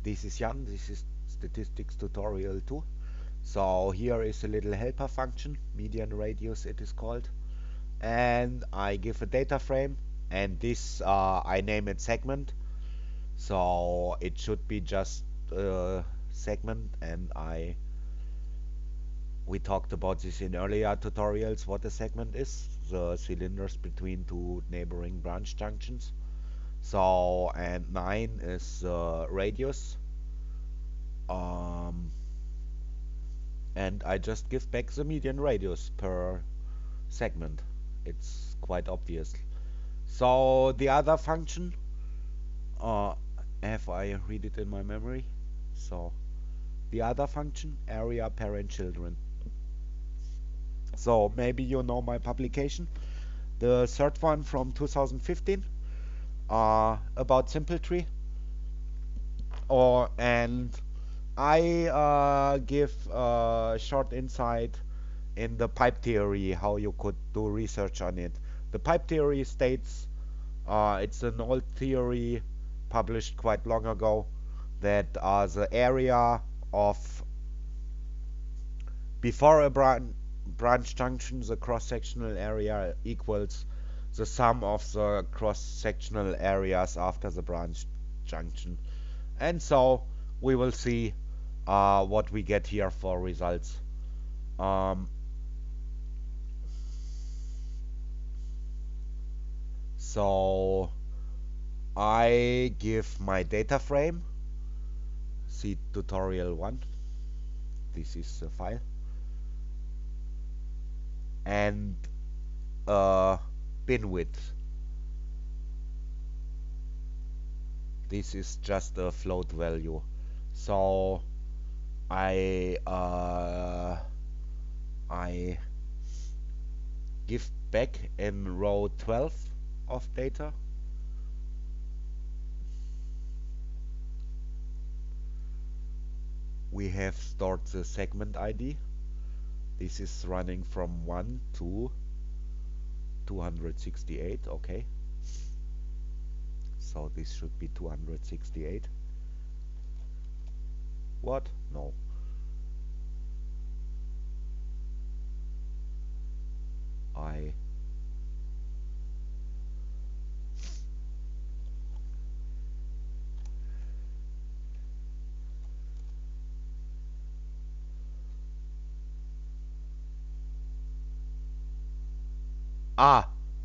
This is Jan, this is Statistics tutorial 2. So here is a little helper function, median radius it is called. And I give a data frame, and this I name it segment. So it should be just a segment, and we talked about this in earlier tutorials, what a segment is, the cylinders between two neighboring branch junctions. So, and 9 is radius. Um, and I just give back the median radius per segment. It's quite obvious. So the other function, uh, have I read it in my memory? So the other function, area, parent, children. So maybe you know my publication, the third one from 2015, about simple tree. And I give a short insight in the pipe theory, how you could do research on it. The pipe theory states, it's an old theory published quite long ago, that the area of before a branch junction, the cross-sectional area equals the sum of the cross-sectional areas after the branch junction. And so we will see what we get here for results. So I give my data frame, see tutorial 1, this is the file, and bin width. This is just a float value. So I give back in row 12 of data. We have stored the segment ID. This is running from 1 to 268, okay. So this should be 268. What? No.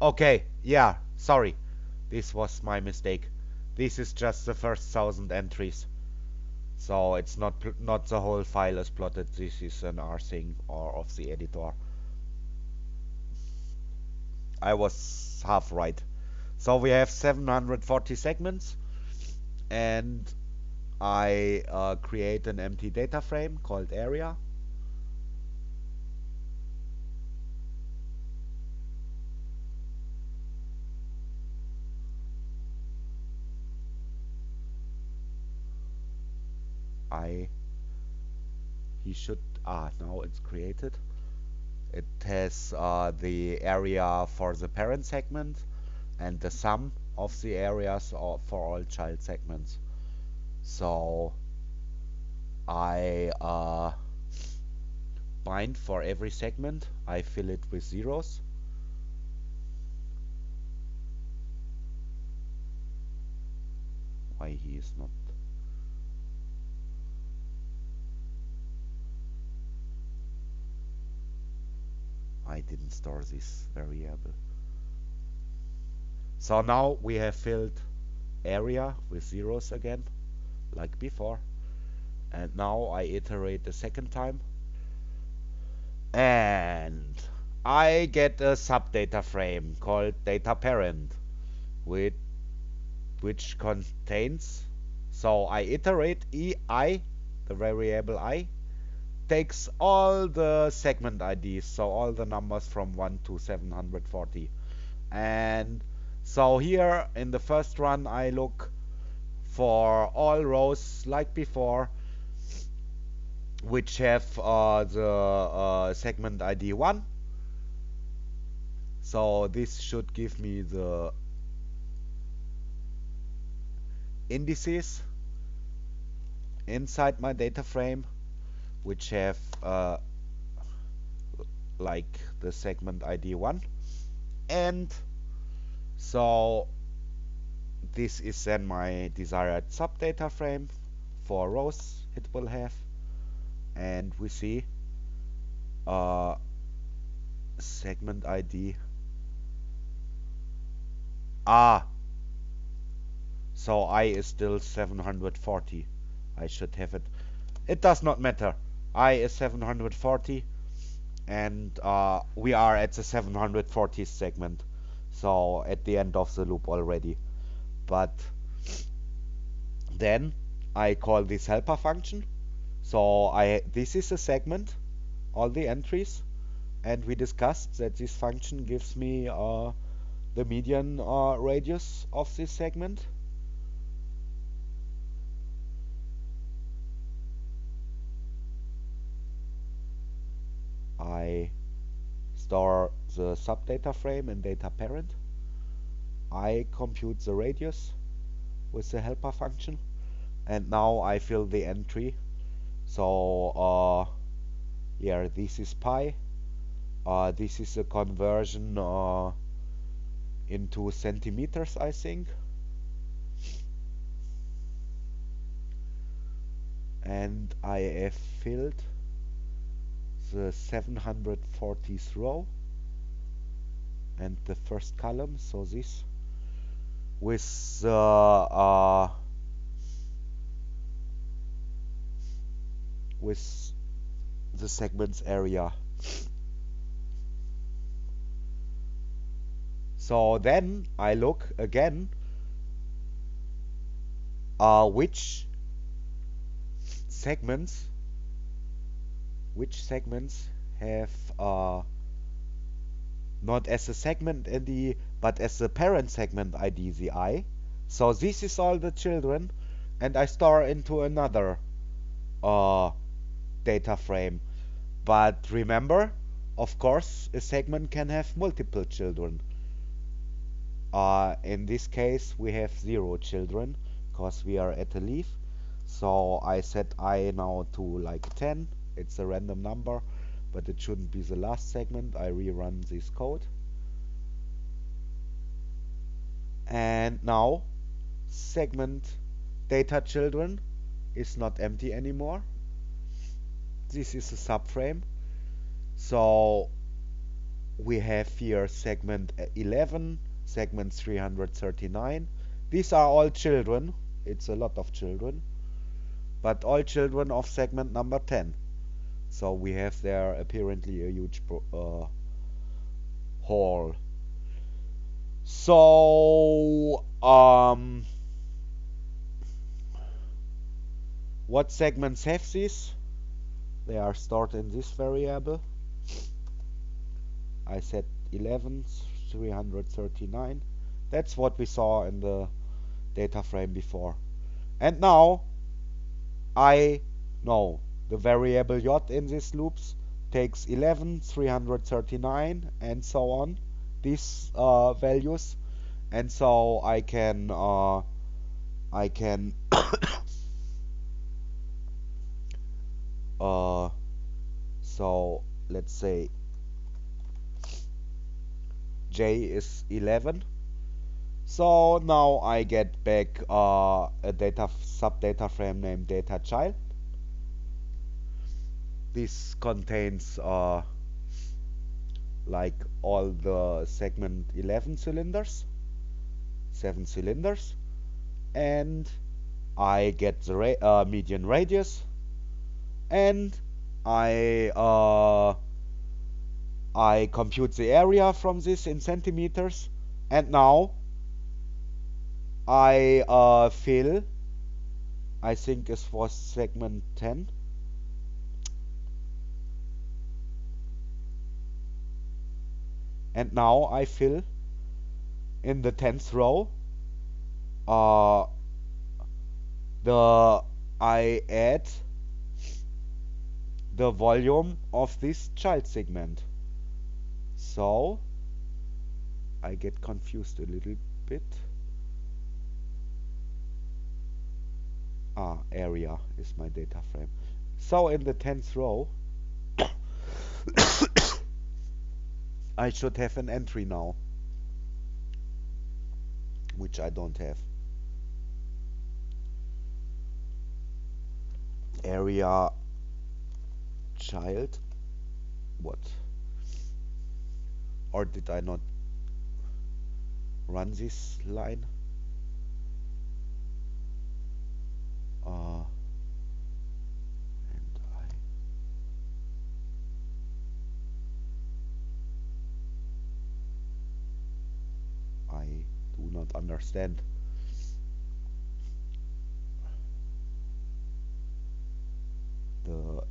Okay, yeah, sorry. This was my mistake. This is just the first 1000 entries. So it's not the whole file is plotted. This is an rsync or of the editor. I was half right. So we have 740 segments, and I create an empty data frame called area. Now it's created. It has the area for the parent segment and the sum of the areas for all child segments. So I bind for every segment. I fill it with zeros. Why he is not? I didn't store this variable. So now we have filled area with zeros again, like before. And now I iterate the second time. And I get a subdata frame called data parent, which contains, so I iterate I, the variable I, takes all the segment IDs, so all the numbers from 1 to 740. And so here in the first run I look for all rows like before which have the segment ID 1. So this should give me the indices inside my data frame, which have like the segment ID 1. And so this is then my desired subdata frame. 4 rows it will have. And we see segment ID. So I is still 740. I should have it. It does not matter. I is 740, and we are at the 740th segment. So at the end of the loop already. But then I call this helper function. So this is a segment, all the entries, and we discussed that this function gives me the median radius of this segment. I store the subdata frame in data parent. I compute the radius with the helper function, and now I fill the entry. So here this is pi. This is a conversion into centimeters, I think. And I have filled the 740th row and the first column, so this, with the segments area. So then I look again which segments have not as a segment ID but as the parent segment ID the I. So this is all the children, and I store into another data frame. But remember, of course, a segment can have multiple children. In this case, we have 0 children because we are at a leaf. So I set I now to like 10. It's a random number, but it shouldn't be the last segment. I rerun this code. And now segment data children is not empty anymore. This is a subframe. So we have here segment 11, segment 339. These are all children. It's a lot of children, but all children of segment number 10. So we have there apparently a huge hole. So what segments have these? They are stored in this variable. I said 11, 339. That's what we saw in the data frame before. And now I know the variable j in these loops takes 11, 339, and so on, these values, and so I can so let's say j is 11. So now I get back a subdata frame named data child. This contains like all the segment 11 cylinders, 7 cylinders, and I get the median radius, and I compute the area from this in centimeters, and now I fill, I think it was segment 10. And now I fill in the 10th row I add the volume of this child segment. So I get confused a little bit. area is my data frame. So in the 10th row, I should have an entry now, which I don't have. Area child. What? Or did I not run this line? And I do not understand. The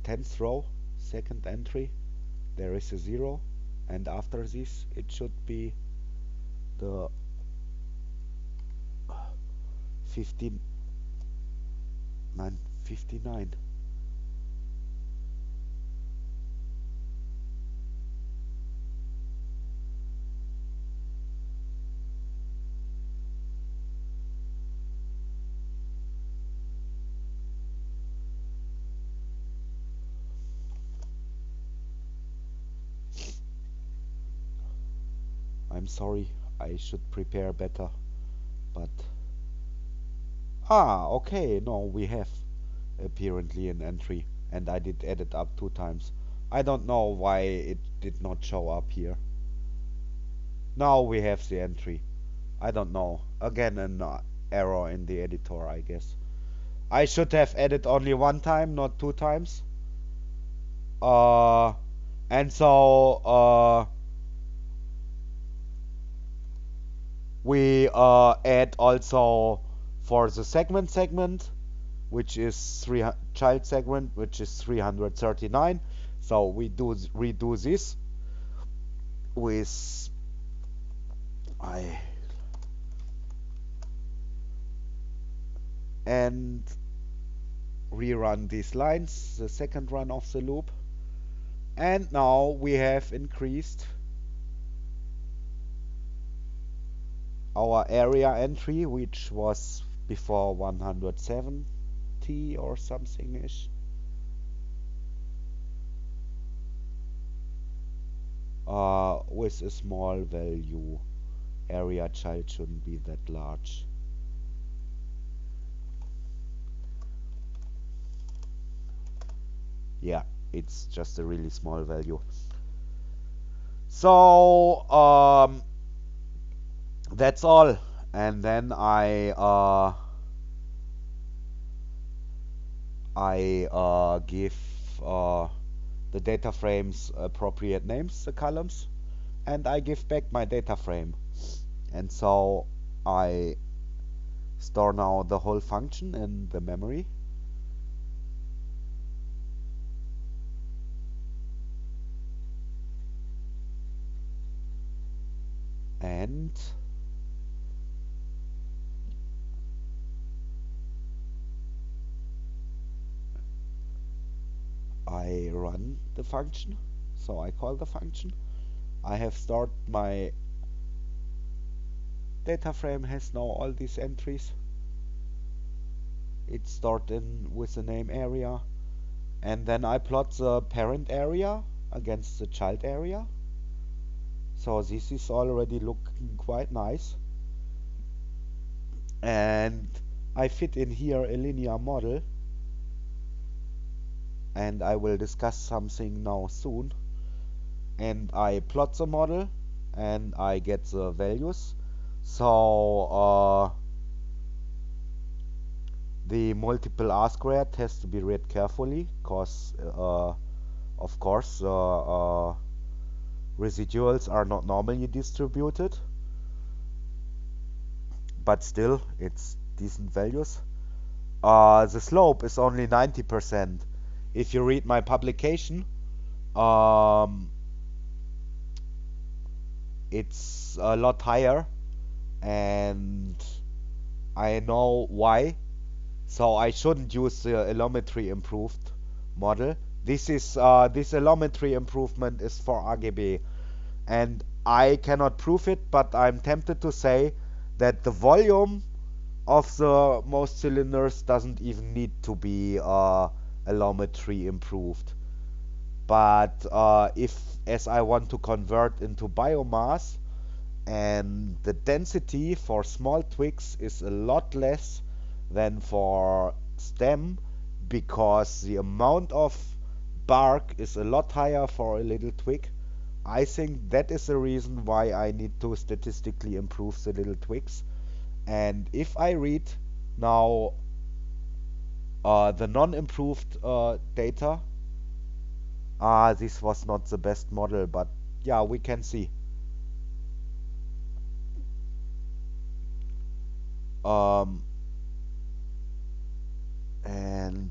10th row, second entry, there is a 0, and after this it should be the 59. I'm sorry, I should prepare better, but okay, no, we have apparently an entry, and I did add it up 2 times. I don't know why it did not show up here. Now we have the entry. I don't know. Again, an error in the editor, I guess. I should have added only 1 time, not 2 times. And so we add also for the segment, which is child segment, which is 339. So we redo this with and rerun these lines, the second run of the loop, and now we have increased our area entry, which was before 170 or something ish. With a small value. Area child shouldn't be that large. Yeah, it's just a really small value. So that's all. And then I give the data frames appropriate names, the columns, and I give back my data frame. And so I store now the whole function in the memory. And I run the function. So I call the function. I have stored my data frame, has now all these entries. It's stored in with the name area. And then I plot the parent area against the child area. So this is already looking quite nice. And I fit in here a linear model. And I will discuss something now soon. And I plot the model and I get the values. So the multiple R squared has to be read carefully, because of course residuals are not normally distributed, but still it's decent values. The slope is only 90%. If you read my publication, it's a lot higher, and I know why. So I shouldn't use the allometry improved model. This allometry improvement is for RGB, and I cannot prove it, but I'm tempted to say that the volume of the most cylinders doesn't even need to be allometry improved. But if as I want to convert into biomass, and the density for small twigs is a lot less than for stem, because the amount of bark is a lot higher for a little twig. I think that is the reason why I need to statistically improve the little twigs. And if I read now the non-improved data, this was not the best model, but yeah, we can see. Um, and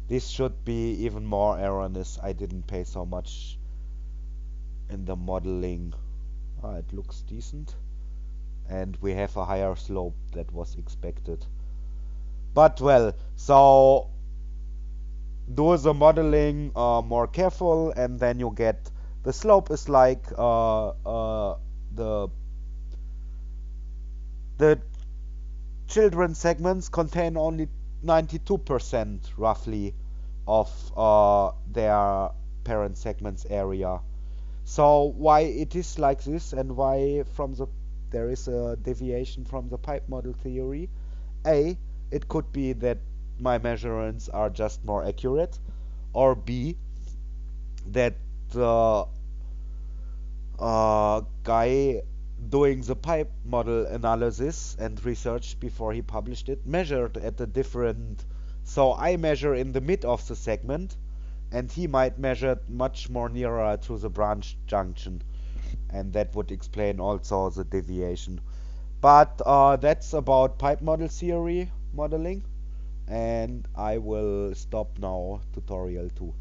this should be even more erroneous. I didn't pay so much in the modeling. It looks decent. And we have a higher slope that was expected. But well, so do the modeling more careful, and then you get the slope is like the the children segments contain only 92% roughly of their parent segments area. So why it is like this, and why there is a deviation from the pipe model theory? A, it could be that my measurements are just more accurate, or B, that the guy doing the pipe model analysis and research before he published it measured at a different. So I measure in the mid of the segment, and he might measure much more nearer to the branch junction, and that would explain also the deviation. But that's about pipe model theory modeling, and I will stop now tutorial 2.